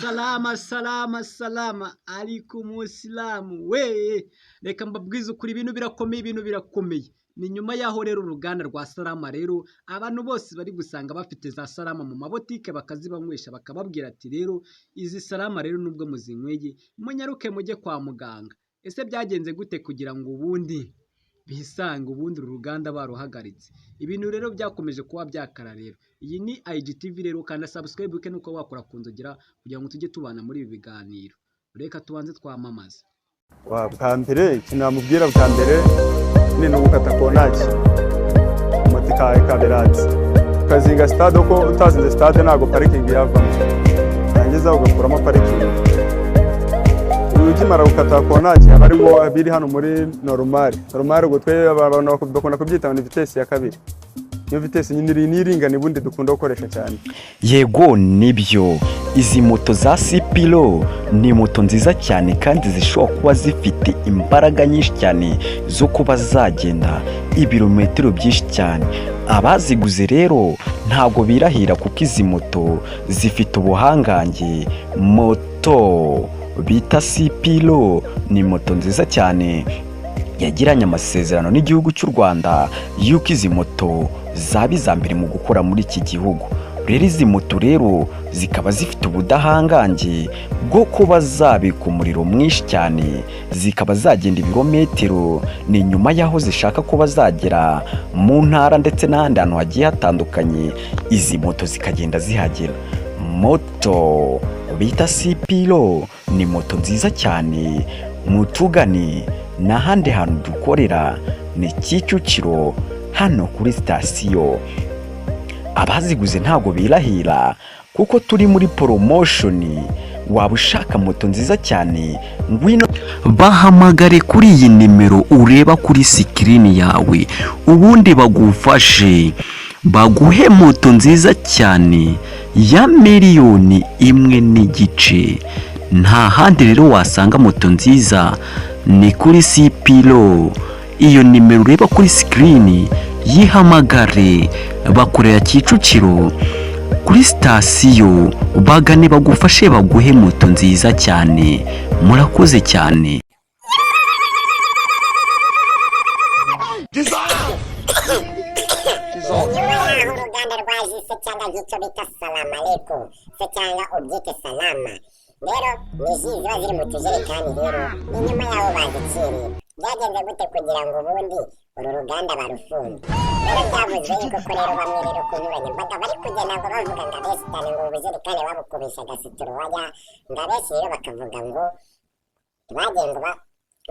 Salama ariko umusilamu we reka mbabwize ukuri ibintu birakomeye ni nyuma yaho rero uruganda rwa Salama rero abantu bose bari gusanga bafite za Salama mu mabotike bakazibanywesha bakababwira ati rero izi Salama rero nubwo muzinyweye munyaruke mujye kwa muganga. Ese byagenze gute kugira ngo ubundi bisange ubundi uruganda baruhagaritse? Ibintu rero byakomeje kuba byakara rero. Iyi ni IGTV rero kandi subscribe uke nuko wakora kunzogera kugira ngo tujye tubana muri ibi biganiro. Reka tubanze twamamaza. Bwa mbere kinamubwira bwa mbere ni gukata kontaki motika kaberati ukazinga stade uko utazinze stade ntago parikingi yavamo yangiza ugakuramo parikingi. Ukimara gukata kontaki abarimo biri hano muri normal ubwo twe abantu bakunda kubyita ni vitesse ya kabiri. Iyo vitesse nyine niringana ibundi dukunda gukoresha cyane. Yego nibyo, izi moto za Sipilo ni moto nziza cyane kandi zishobora kuba zifite imbaraga nyinshi cyane zo kuba zagenda ibirometero byinshi cyane. Abaziguze rero ntago birahira kuko izi moto zifite ubuhangange. Moto bita Sipilo ni moto nziza cyane yagiranye amasezerano n'igihugu cy'u Rwanda yuko izi moto zaba iza mbere mu gukora muri iki gihugu. Rero izi moto rero zikaba zifite ubudahangange bwo kuba zabika umuriro mwinshi cyane, zikaba zagenda ibirometero. Ni nyuma yaho zishaka kuba zagera mu ntara ndetse n'ahandi hantu hagiye hatandukanye, izi moto zikagenda zihagera. Moto bita Sipilo ni moto nziza cyane. Mutugane n'ahandi hantu dukorera ni Kicukiro hano kuri sitasiyo. Abaziguze ntago birahira kuko turi muri promotion. Waba ushaka moto nziza cyane ngwino bahamagare kuri iyi nimero ureba kuri screen yawe, ubundi bagufashe baguhe moto nziza cyane ya $1.5 million. Nta handi rero wasanga moto nziza ni kuri Sipilo. Iyo nimero ureba kuri screen yihamagare, bakorera Kicukiro kuri sitasiyo, bagane bagufashe baguhe moto nziza cyane. Murakoze cyane. Uruganda rwaje se cyangwa nk'icyo bita Salama ariko se cyangwa ubyite Salama rero ni ziba ziri mu tujerekani. Rero ni nyuma yaho bazikiriye. Byagenze gute kugira ngo ubundi uru ruganda barufunge? Rero byavuzwe yuko rero bamwe rero ku nkoranyambaga bari kugenda ngo bavuga ngo abeshyi cyane ngo ubujerekani babukubisha agasitiro wajya ngo abeshyi rero bakavuga ngo bagenda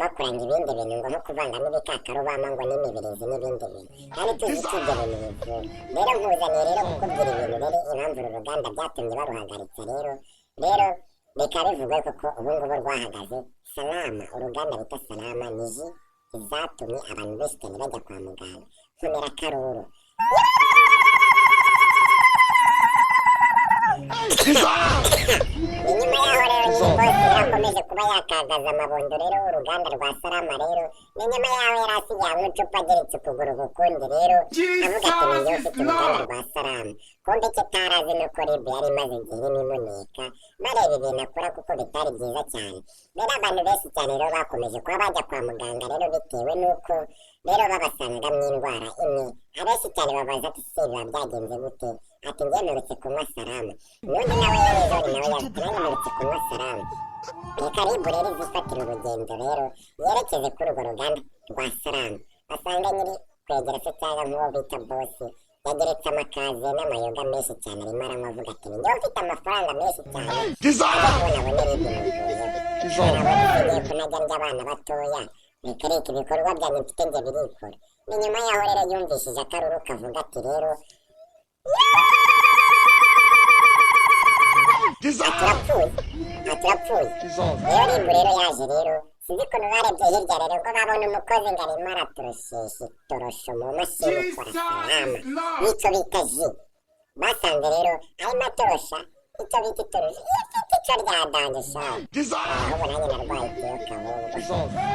bakoranga ibindi bintu ngo nko kuvangamo ibikakarubamba ngo n'imibirizi n'ibindi bintu, kandi tuzi ko ibyo bintu bivura. Rero nkuzaniye rero kukubwira ibintu rero impamvu uru ruganda byatumye baruhagaritse. Rero bikaba bivugwa ko ubu ngubu rwahagaze. Salama, uruganda bita Salama ni ji zatumye abantu benshi cyane bajya kwa muganga nkomera karuru. Ni nyuma yaho rero nyine bose yarakomeje kuba yakagaza amabondo. Rero uruganda rwa Salama rero ni nyuma yaho yari asigaye icupa ageretse ukuguru kukundi. Rero avuga ati ni njyewe ufite uruganda rwa Salama. Kumbe kitarazi nuko ribu yari imaze igihe imuneka bareba ibintu akora kuko bitari byiza cyane. Rero abantu benshi cyane rero bakomeje kuba bajya kwa muganga rero bitewe nuko rero babasangamo indwara imwe. Abenshi cyane babaza ati se biba byagenze gute? Ati njye nturutse kunywa Salama. N'undi nawe rero nawe yavuze nanjye nturutse kunywa Salama. Reka ribu rero izifatira urugendo rero yerekeze kuri urwo ruganda rwa Salama. Basanga nyiri kwegera se cyangwa nk'uwo bita bosi yageretse amakaze n'amayoga menshi cyane arimo aranywa avuga ati njyewe mfite amafaranga menshi cyane ajya kubona abonera ibyo muvuyeho. Ntabwo dusigaye kunajya ry'abana batoya. Reka ibikorwa byanjye mfite njye birikora. Ni nyuma yaho rero yumvishije akaruru kavuga ati rero aturapfuye. Rero ribu rero yaje rero sinzi ukuntu barebye hirya rero ko babona umukozi ngo arimo aratoroshesha itorosho mu mashini ukora Salama n'icyo bita ji. Basanze rero arimo atorosha icyo bita itorosho icyo ryadanje shaho. Ahubwo nanjye narwaye ikiyoka ahubwo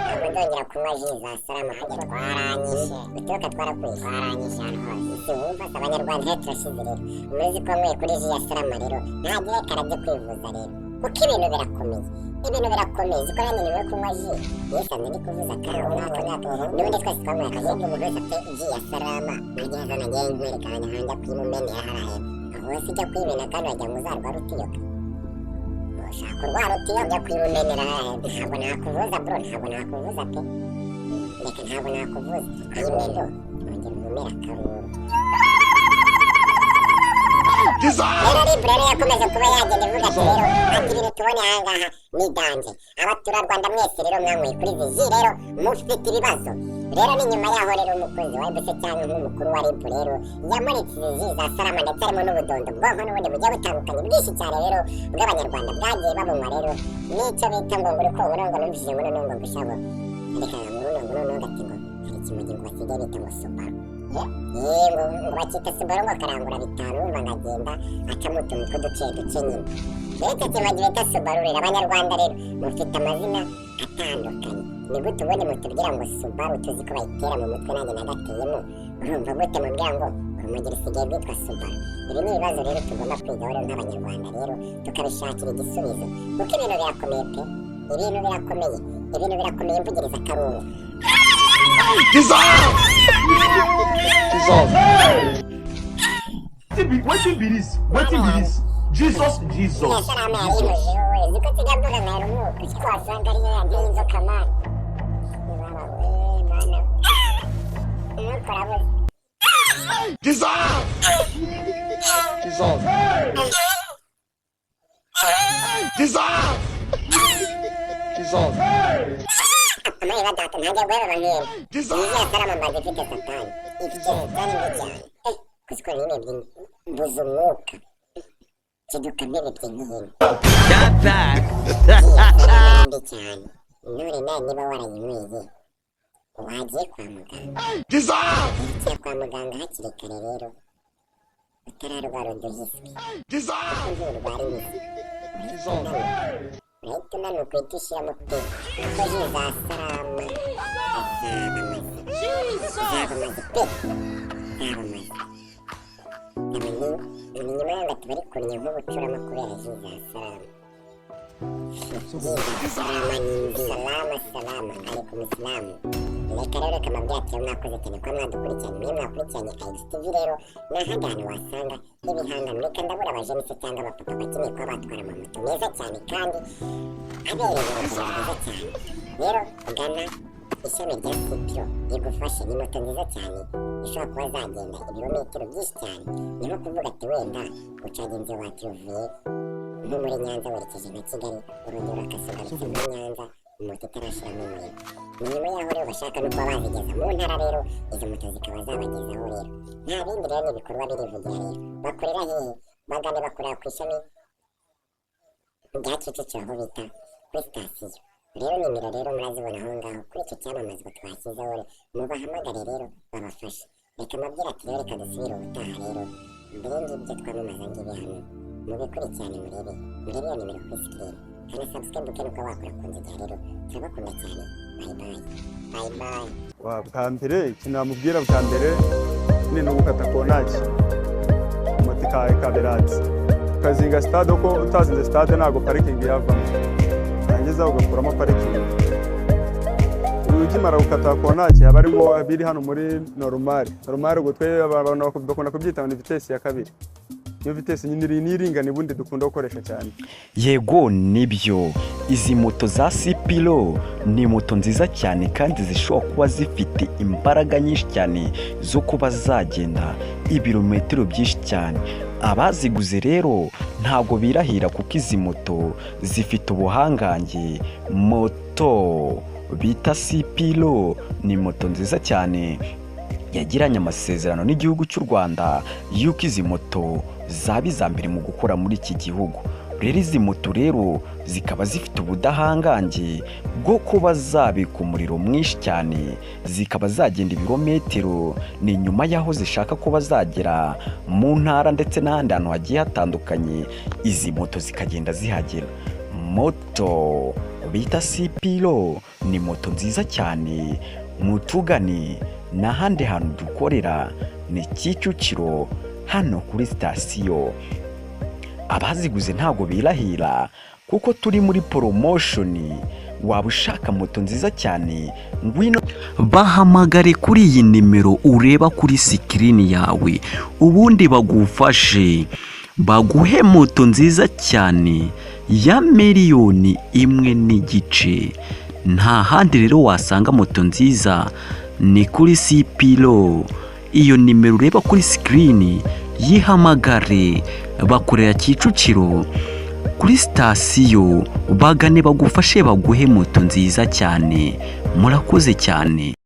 ntabwo ndongera kunywa ji za Salama. Hajya twaranyishe ikiyoka twarakuye twaranyishe ahantu hose. Si wumva se abanyarwanda rero turashize rero muzi ko nkweye kuri ji ya Salama rero ntagire karajya kwivuza rero. kuko ibintu birakomeye ziko nanjye niwe kunywa ji yesanze ndi kuvuza kare umwaka n'ubundi twese twanyweye akazi umuntu wese afite ji ya Salama nagiye hano nagiye nkwereka hanjya kwimumenera harahe aho wese ujya kwibena kandi wagira ngo uzarwara utiyoka ushaka kurwara utiyoka ujya kwimumenera harahe ntabwo nakuvuza bro ntabwo nakuvuza pe reka ntabwo nakuvuza ayimendo ongera umumera akaruru rero library yakomeje kuba yagenda ivuga ati rero ati ibintu tubone ahangaha ni danje abaturarwanda mwese rero mwanyweye kuri izi ji rero mufite ibibazo rero ni nyuma yaho rero umukozi wa mbese cyangwa nk'umukuru wa RIB rero yamuritse izi ji za Salama ndetse harimo n'ubudondo bwonko n'ubundi bugiye butandukanye bwinshi cyane rero bw'abanyarwanda bwagiye babunywa rero n'icyo bita ngo nguri ko uburongo numvise ngo none ngo gushabo reka ngo ati ngo hari ikimogi ngo basigaye bita ngo Subaru ngo bakita Subaru ngo karangura bitanu bagagenda acamo utuntu tw'uduce nyine rero icyo kimogi bita Subaru rero abanyarwanda rero mufite amazina atandukanye ni gute ubundi mutubwira ngo Subaru tuzi ko bayitera mu mutwe nanjye nagateyemo urumva gute mubwira ngo urumogi rusigaye rwitwa Subaru ibi ni ibibazo rero tugomba kwigaho rero nk'abanyarwanda rero tukabishakira igisubizo kuko ibintu birakomeye pe ibintu birakomeye mvugiriza akarungu Wetin be this? Jesus. Salama yarimuje wowe ziko tujya mvuga nka rumwuka iki twasanga ariyo yanteye inzoka mani mana nuko urabuze amahirwe data ntajya guhera nk'imwe niziya Salama mbanza ifite satani mbi cyane kuziko n'inebye mbuze umwuka kiduka mbebebye nk'ihene mbi cyane none nawe niba warayinyweye wagiye kwa muganga ugiye kwa muganga hakiri kare rero utararwara uduhiswi kuko nturwara impiswi urahita unanuka uhita ushyiramo pe kuko ji za Salama zabamaze pe ni nyuma y'aho ngati bari kunnye nk'ubucurama kubera ji za Salama ni nzi Salama alaikum salamu reka rero reka mabwira ati mwakoze cyane kuba mwadukurikiranye mwe mwakurikiranye IXTV rero n'ahandi hantu wasanga ibihangano reka ndabura abajenise cyangwa abapapa bakeneye kuba batwara amamoto meza cyane kandi abereye urugero rwiza cyane rero ugana ishami rya Sipiro rigufashe ni moto nziza cyane ishobora kuba zagenda ibirometero byinshi cyane ni nko kuvuga ati wenda ucagenzi watuvuye nko muri Nyanza werekeje nka Kigali urongera ukasigarutse muri Nyanza moto itarashiramo umuriro ni nyuma yaho rero bashaka no kuba bazigeza mu ntara rero izo moto zikaba zabagezaho rero nta bindi rero n'ibikorwa birivugira rero bakorera hehe bagane bakorera ku ishami rya Kicukiro aho bita kuri sitasiyo rero nimero rero murazibona aho ngaho kuri icyo cyamamazwa twashyizeho mubahamagare rero babafashe reka mabwira ati rero reka dusubire ubutaha rero mbere ngibyo twamamaza ngibi hano mubikurikirane murebe iyo nimero kuri sikirini hana subscribe ukenuka wakora ku nzira rero turabakunda cyane bye bye bwa mbere ikintu namubwira bwa mbere ni ugukata kontaki moto ikabiratse ukazinga stade uko utazinze stade ntabwo parikingi yavamo urangiza ugakuramo parikingi ukimara gukata kontaki haba harimo biri hano muri normal ubwo twe abantu bakunda kubyita ni vitesi ya kabiri iyo vitesi nyine niringana ubundi dukunda gukoresha cyane yego nibyo izi moto za Sipiro ni moto nziza cyane kandi zishobora kuba zifite imbaraga nyinshi cyane zo kuba zagenda ibirometero byinshi cyane abaziguze rero ntago birahira kuko izi moto zifite ubuhangange moto bita Sipiro ni moto nziza cyane yagiranye amasezerano n'igihugu cy'u Rwanda yuko izi moto zaba iza mbere mu gukora muri iki gihugu rero izi moto rero zikaba zifite ubudahangange bwo kuba zabika umuriro mwinshi cyane zikaba zagenda ibirometero ni nyuma y'aho zishaka kuba zagera mu ntara ndetse n'ahandi hantu hagiye hatandukanye izi moto zikagenda zihagera moto bita Sipiro ni moto nziza cyane mutugane n'ahandi hantu dukorera ni Kicukiro hano kuri sitasiyo abaziguze ntago birahira kuko turi muri promotion. Waba ushaka moto nziza cyane, ngwino bahamagare kuri iyi nimero ureba kuri sikirini yawe, ubundi bagufashe baguhe moto nziza cyane ya $1,250,000. Nta handi rero wasanga moto nziza ni kuri Sipilo. Iyo nimero ureba kuri sikirini yihamagare, bakorera Kicukiro kuri sitasiyo, bagane bagufashe baguhe moto nziza cyane. Murakoze cyane.